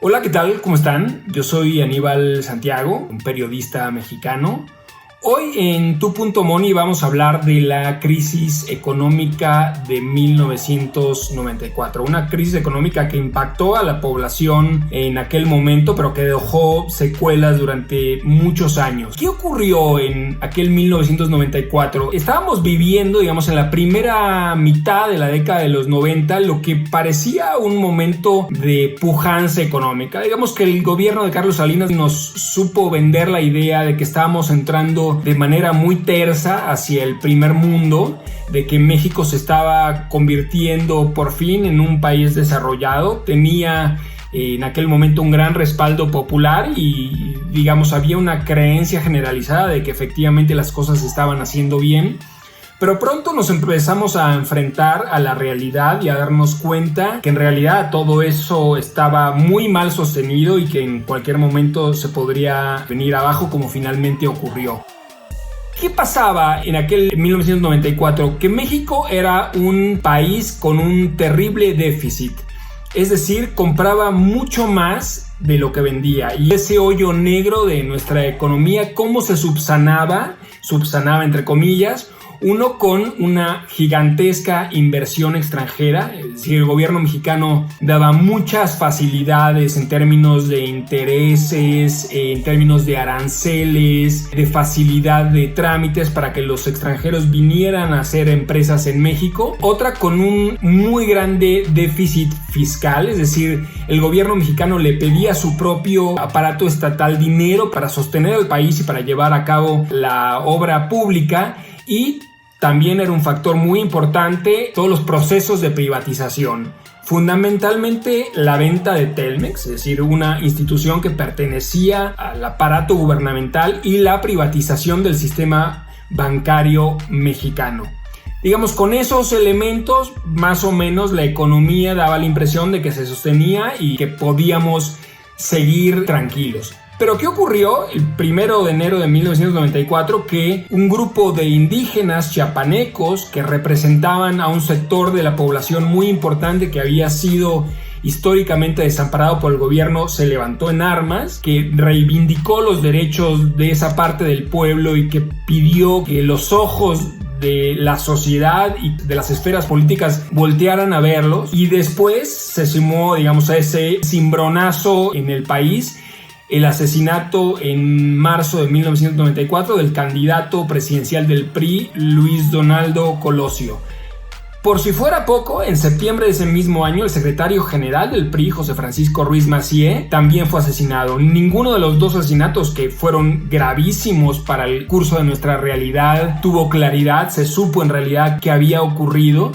Hola, ¿qué tal? ¿Cómo están? Yo soy Aníbal Santiago, un periodista mexicano. Hoy en Tu Punto Money vamos a hablar de la crisis económica de 1994. Una crisis económica que impactó a la población en aquel momento, pero que dejó secuelas durante muchos años. ¿Qué ocurrió en aquel 1994? Estábamos viviendo, digamos, en la primera mitad de la década de los 90, lo que parecía un momento de pujanza económica. Digamos que el gobierno de Carlos Salinas nos supo vender la idea de que estábamos entrando de manera muy tersa hacia el primer mundo, de que México se estaba convirtiendo por fin en un país desarrollado. Tenía en aquel momento un gran respaldo popular y, digamos, había una creencia generalizada de que efectivamente las cosas se estaban haciendo bien. Pero pronto nos empezamos a enfrentar a la realidad y a darnos cuenta que en realidad todo eso estaba muy mal sostenido y que en cualquier momento se podría venir abajo, como finalmente ocurrió. ¿Qué pasaba en aquel 1994? Que México era un país con un terrible déficit. Es decir, compraba mucho más de lo que vendía. Y ese hoyo negro de nuestra economía, ¿cómo se subsanaba? Subsanaba entre comillas. Uno, con una gigantesca inversión extranjera. Es decir, el gobierno mexicano daba muchas facilidades en términos de intereses, en términos de aranceles, de facilidad de trámites para que los extranjeros vinieran a hacer empresas en México. Otra, con un muy grande déficit fiscal, es decir, el gobierno mexicano le pedía a su propio aparato estatal dinero para sostener al país y para llevar a cabo la obra pública. Y también era un factor muy importante todos los procesos de privatización. Fundamentalmente la venta de Telmex, es decir, una institución que pertenecía al aparato gubernamental, y la privatización del sistema bancario mexicano. Digamos, con esos elementos, más o menos la economía daba la impresión de que se sostenía y que podíamos seguir tranquilos. Pero ¿qué ocurrió el 1 de enero de 1994? Que un grupo de indígenas chiapanecos que representaban a un sector de la población muy importante que había sido históricamente desamparado por el gobierno se levantó en armas, que reivindicó los derechos de esa parte del pueblo y que pidió que los ojos de la sociedad y de las esferas políticas voltearan a verlos. Y después se sumó, digamos, a ese cimbronazo en el país el asesinato en marzo de 1994 del candidato presidencial del PRI, Luis Donaldo Colosio. Por si fuera poco, en septiembre de ese mismo año, el secretario general del PRI, José Francisco Ruiz Massieu, también fue asesinado. Ninguno de los dos asesinatos, que fueron gravísimos para el curso de nuestra realidad, tuvo claridad. Se supo en realidad qué había ocurrido.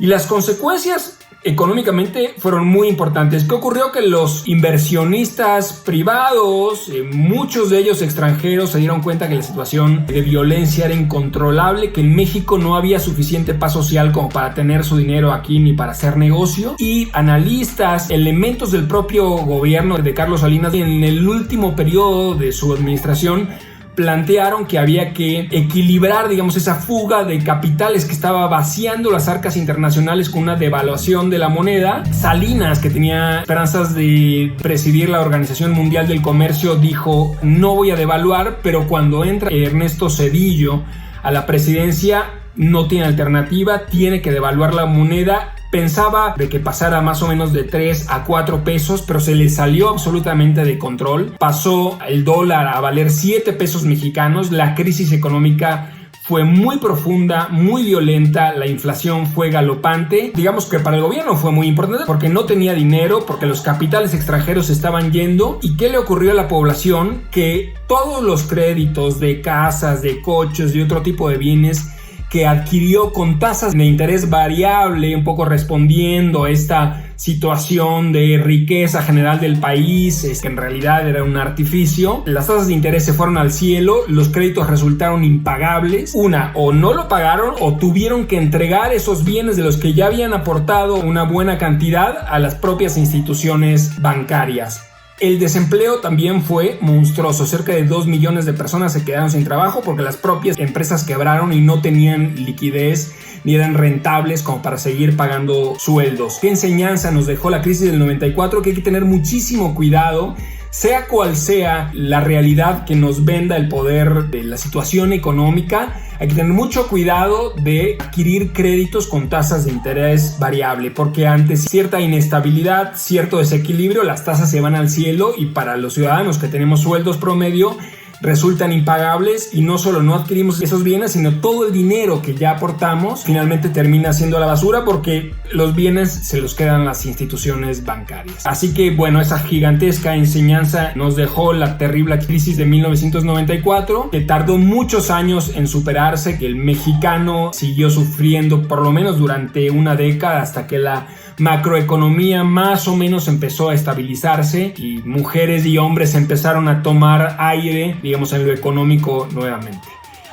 Y las consecuencias económicamente fueron muy importantes. ¿Qué ocurrió? Que los inversionistas privados, muchos de ellos extranjeros, se dieron cuenta que la situación de violencia era incontrolable, que en México no había suficiente paz social como para tener su dinero aquí ni para hacer negocio. Y analistas, elementos del propio gobierno de Carlos Salinas, en el último periodo de su administración, plantearon que había que equilibrar, digamos, esa fuga de capitales que estaba vaciando las arcas internacionales con una devaluación de la moneda. Salinas, que tenía esperanzas de presidir la Organización Mundial del Comercio, dijo: no voy a devaluar. Pero cuando entra Ernesto Zedillo a la presidencia, no tiene alternativa, tiene que devaluar la moneda. Pensaba de que pasara más o menos de 3 a 4 pesos, pero se le salió absolutamente de control. Pasó el dólar a valer 7 pesos mexicanos. La crisis económica fue muy profunda, muy violenta, la inflación fue galopante. Digamos que para el gobierno fue muy importante porque no tenía dinero, porque los capitales extranjeros se estaban yendo. ¿Y qué le ocurrió a la población? Que todos los créditos de casas, de coches y otro tipo de bienes que adquirió con tasas de interés variable, un poco respondiendo a esta situación de riqueza general del país, que en realidad era un artificio. Las tasas de interés se fueron al cielo, los créditos resultaron impagables. O no lo pagaron o tuvieron que entregar esos bienes de los que ya habían aportado una buena cantidad a las propias instituciones bancarias. El desempleo también fue monstruoso. Cerca de 2 millones de personas se quedaron sin trabajo porque las propias empresas quebraron y no tenían liquidez ni eran rentables como para seguir pagando sueldos. ¿Qué enseñanza nos dejó la crisis del 94? Que hay que tener muchísimo cuidado, sea cual sea la realidad que nos venda el poder de la situación económica. Hay que tener mucho cuidado de adquirir créditos con tasas de interés variable, porque ante cierta inestabilidad, cierto desequilibrio, las tasas se van al cielo y para los ciudadanos que tenemos sueldos promedio resultan impagables, y no solo no adquirimos esos bienes, sino todo el dinero que ya aportamos finalmente termina siendo a la basura porque los bienes se los quedan las instituciones bancarias. Así que bueno, esa gigantesca enseñanza nos dejó la terrible crisis de 1994, que tardó muchos años en superarse, que el mexicano siguió sufriendo por lo menos durante una década hasta que la macroeconomía más o menos empezó a estabilizarse y mujeres y hombres empezaron a tomar aire, digamos, en lo económico nuevamente.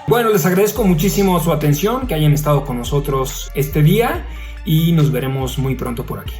Bueno, les agradezco muchísimo su atención, que hayan estado con nosotros este día y nos veremos muy pronto por aquí.